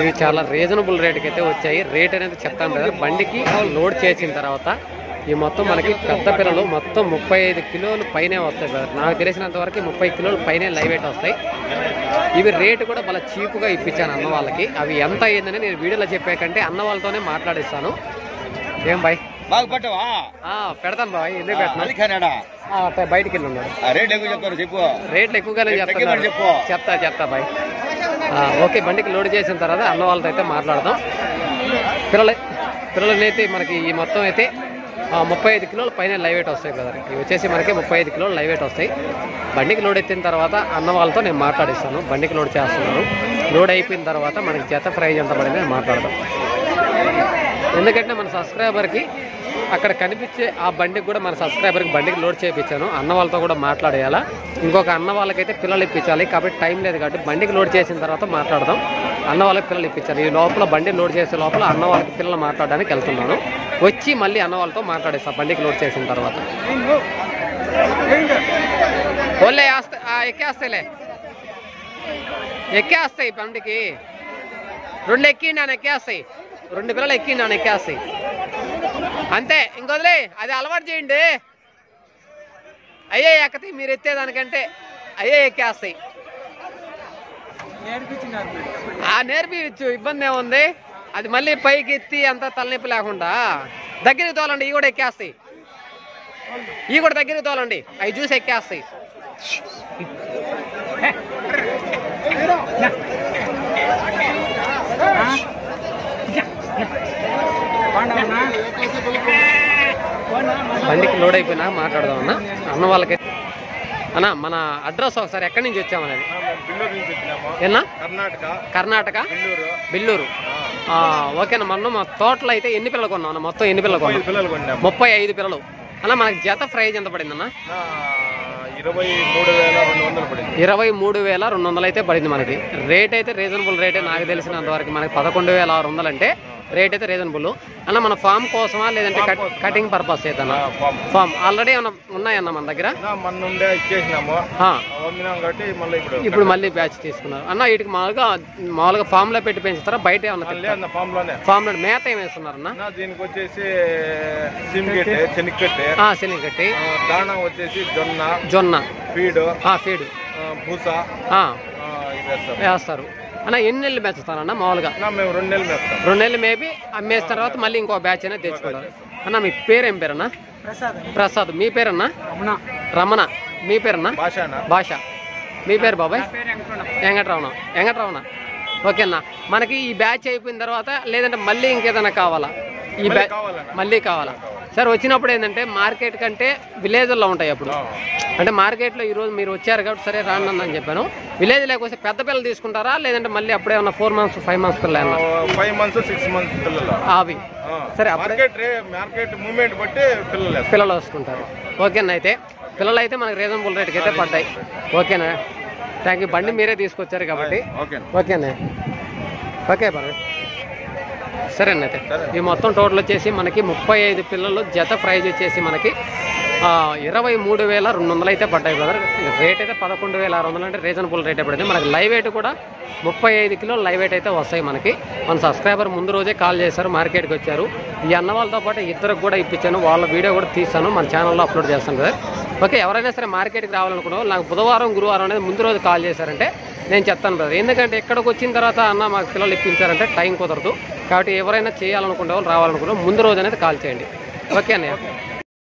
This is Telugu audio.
ఇవి చాలా రీజనబుల్ రేట్కి అయితే వచ్చాయి. రేట్ అనేది చెప్తాను కదా. బండికి లోడ్ చేసిన తర్వాత ఈ మొత్తం మనకి పెద్ద పిల్లలు మొత్తం 35 కిలోలు పైనే వస్తాయి బ్రదర్. నాకు తెలిసినంత వరకు 30 కిలోలు పైనే లైవ్ వెయిట్ వస్తాయి. ఇవి రేటు కూడా చాలా చీప్గా ఇప్పించాను అన్న వాళ్ళకి. అవి ఎంత అయ్యిందని నేను వీడియోలో చెప్పాకంటే అన్న వాళ్ళతోనే మాట్లాడిస్తాను. ఏం బాయ్ పెడతాను బాయ్. ఎందుకు పెట్టినా బయటికి వెళ్ళి ఉన్నాడు. రేట్లు ఎక్కువగానే చెప్తాను. చెప్తా బాయ్. ఓకే, బండికి లోడ్ చేసిన తర్వాత అన్న వాళ్ళతో అయితే మాట్లాడదాం. పిల్లలనైతే మనకి ఈ మొత్తం అయితే 35 కిలోలు పైన లైవ్ వెయిట్ వస్తాయి బ్రదర్. ఇవి వచ్చేసి మనకి 35 కిలోలు లైవ్ వెయిట్ వస్తాయి. బండికి లోడ్ ఎత్తిన తర్వాత అన్న వాళ్ళతో నేను మాట్లాడిస్తాను. బండికి లోడ్ చేస్తున్నాను. లోడ్ అయిపోయిన తర్వాత మనకి జత ప్రైజ్ ఎంత పడింది నేను మాట్లాడదాం. ఎందుకంటే మన సబ్స్క్రైబర్కి అక్కడ కనిపించే ఆ బండికి కూడా మన సబ్స్క్రైబర్కి బండికి లోడ్ చేయించాను. అన్న వాళ్ళతో కూడా మాట్లాడేయాలా. ఇంకొక అన్న వాళ్ళకైతే పిల్లలు ఇప్పించాలి కాబట్టి టైం లేదు కాబట్టి బండికి లోడ్ చేసిన తర్వాత మాట్లాడదాం. అన్న వాళ్ళకి పిల్లలు ఇప్పించాలి. ఈ లోపల బండి లోడ్ చేసే లోపల అన్న వాళ్ళకి పిల్లలు మాట్లాడడానికి వెళ్తున్నాను. వచ్చి మళ్ళీ అన్న వాళ్ళతో మాట్లాడేస్తాను బండికి లోడ్ చేసిన తర్వాత. ఓన్లే ఎక్కేస్తాయి బండికి. 2 ఎక్కిండి ఎక్కేస్తాయి. 2 పిల్లలు ఎక్కిండి ఎక్కేస్తాయి అంతే. ఇంకొదిలే అది అలవాటు చేయండి. అయ్యే ఎక్కతాయి మీరు ఎత్తేదానికంటే అయ్యే ఎక్కేస్తాయి. నేర్పించు, ఇబ్బంది ఏముంది. అది మళ్ళీ పైకి ఎత్తి అంత తలనొప్పి లేకుండా దగ్గరికి తోలండి. ఇవి కూడా ఎక్కేస్తాయి. ఇవి కూడా దగ్గరికి తోలండి. అవి చూసి ఎక్కేస్తాయి. బండికి లోడ్ అయిపోయినా మాట్లాడదాం అన్న. అన్న వాళ్ళకి అన్న మన అడ్రస్ ఒకసారి ఎక్కడి నుంచి వచ్చామనేది. ఏనా కర్ణాటక బిల్లూరు. ఓకేనా. మనం మా తోటలో అయితే ఎన్ని పిల్లలు కొన్నాం అన్న? మొత్తం ఎన్ని పిల్లలు కొన్నాం? 35 పిల్లలు అన్న. మనకి జత ప్రైజ్ ఎంత పడింది అన్న? 23,200 అయితే పడింది మనకి. రేట్ అయితే రీజనబుల్ రేటే నాకు తెలిసినంత వరకు. మనకి 11,600 అంటే రేట్ అయితే రీజనబుల్ అన్న. మన ఫామ్ కోసమా లేదంటే కటింగ్ పర్పస్ అయితే అన్న? ఫామ్ ఆల్రెడీ ఏమన్నా ఉన్నాయన్న మన దగ్గర? ఇప్పుడు మళ్ళీ బ్యాచ్ తీసుకున్నారు అన్న. వీటికి మామూలుగా ఫామ్ లో పెట్టి పెంచుతారా బయట ఏమన్నా? ఫామ్ లో మేత ఏం వేస్తున్నారన్న? దీనికి వచ్చేసి శనగకట్టి, దానా వచ్చేసి జొన్న ఫీడ్ పూస వేస్తారు అన్న. ఎన్ని నెలలు మేస్తారన్న మామూలుగా? మేము 2 నెలలు మేస్తాం. 2 నెలలు మేబీ అమ్మేసిన తర్వాత మళ్ళీ ఇంకో బ్యాచ్ అయినా తెచ్చుకుంటారు అన్న. మీ పేరేం పేరన్నా? ప్రసాద్. మీ పేరన్నా? రమణ. మీ పేరన్నా? భాష. మీ పేరు బాబాయ్? వెంకటరమణ. ఓకే అన్న. మనకి ఈ బ్యాచ్ అయిపోయిన తర్వాత లేదంటే మళ్ళీ ఇంకేదైనా కావాలా? ఈ బ్యాచ్ మళ్ళీ కావాలా? సార్ వచ్చినప్పుడు ఏంటంటే మార్కెట్ కంటే విలేజ్లో ఉంటాయి. అప్పుడు అంటే మార్కెట్లో ఈరోజు మీరు వచ్చారు కాబట్టి సరే రాను అని చెప్పాను. విలేజ్ లేకపోతే పెద్ద పిల్లలు తీసుకుంటారా లేదంటే మళ్ళీ అప్పుడే ఏమన్నా 4 months 5 months పిల్లలు? 5 months 6 months పిల్లలు అవి సరే మార్కెట్ మూవ్మెంట్ బట్టి పిల్లలు వస్తుంటారు. ఓకేనా. అయితే పిల్లలు అయితే మనకి రీజనబుల్ రేట్కి అయితే పడ్డాయి. ఓకేనా. Thank you. బండి మీరే తీసుకొచ్చారు కాబట్టి ఓకేనా. ఓకే బాగా సరే అన్న. అయితే ఈ మొత్తం టోటల్ వచ్చేసి మనకి 35 పిల్లలు. జత ప్రైజ్ వచ్చేసి మనకి 23,200 అయితే పడ్డాయి బ్రదర్. రేట్ అయితే 11,600 అంటే రీజనబుల్ రేట్ పడింది మనకి. లైవ్ వెయిట్ కూడా 35 కిలోలు లైవ్ వెయిట్ అయితే వస్తాయి మనకి. మన సబ్స్క్రైబర్ ముందు రోజే కాల్ చేశారు, మార్కెట్కి వచ్చారు. ఈ అన్న వాళ్ళతో పాటు ఇద్దరికి కూడా ఇప్పించాను. వాళ్ళ వీడియో కూడా తీస్తాను, మన ఛానల్లో అప్లోడ్ చేస్తాను బ్రదర్. ఓకే. ఎవరైనా సరే మార్కెట్కి రావాలనుకున్నావు నాకు బుధవారం గురువారం అనేది ముందు రోజు కాల్ చేశారంటే నేను చెప్తాను బ్రదర్. ఎందుకంటే ఇక్కడికి వచ్చిన తర్వాత అన్న మాకు పిల్లలు ఇప్పించారంటే టైం కుదరదు కాబట్టి ఎవరైనా చేయాలనుకునే వాళ్ళు రావాలనుకున్నావు ముందు రోజు అనేది కాల్ చేయండి. ఓకే అన్నయ్య.